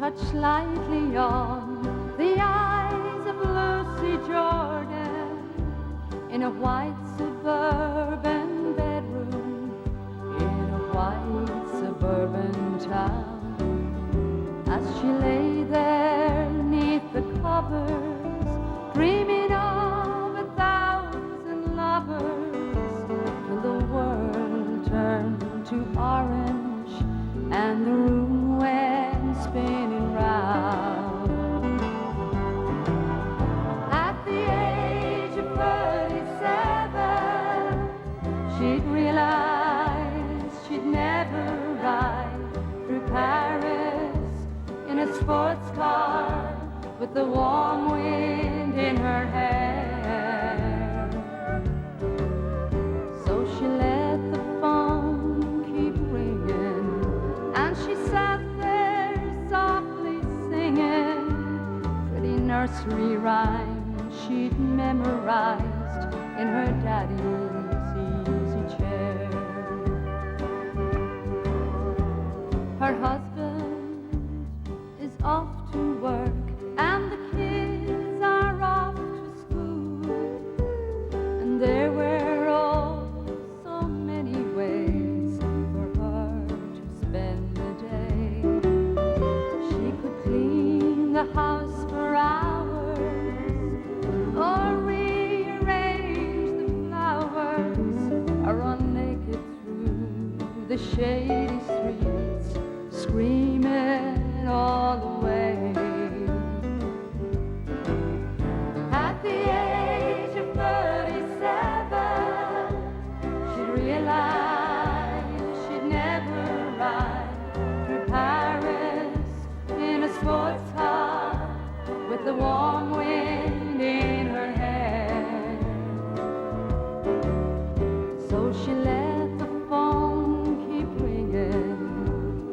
touched lightly on the eyes of Lucy Jordan in a white suburban bedroom in a white suburban town. As she lay there neath the covers, dreaming of 1,000 lovers, till the world turned to orange and the room went spinning round. At the age of 37, she'd realized she'd never ride through Paris in a sports car with the warm wind in her hair. So she let the phone keep ringing, and she sat there softly singing pretty nursery rhymes she'd memorized in her daddy's easy chair. Her husband is off to work, and the kids are off to school, and there were all so many ways for her to spend the day. She could clean the house for hours, or rearrange the flowers, or run naked through the shady streets, screaming all the way. At the age of 37, she realized she'd never ride through Paris in a sports car with the warm wind in her hair. So she let the phone keep ringing,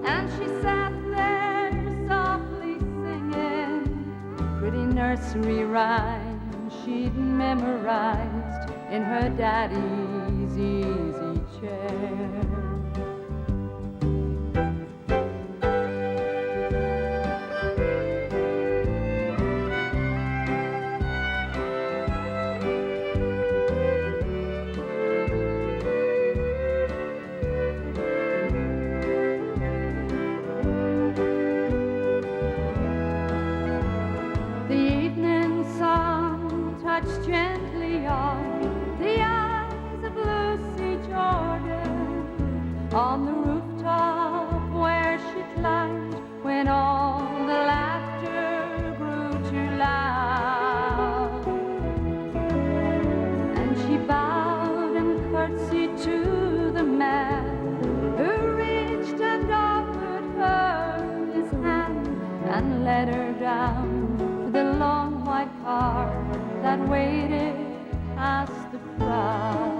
and she sat there softly singing pretty nursery rhymes she'd memorized in her daddy's easy chair. Touched gently on the eyes of Lucy Jordan on the rooftop where she climbed when all the laughter grew too loud. And she bowed and curtsied to the man who reached and offered her his hand and led her down to the long white car that waited past the crowd.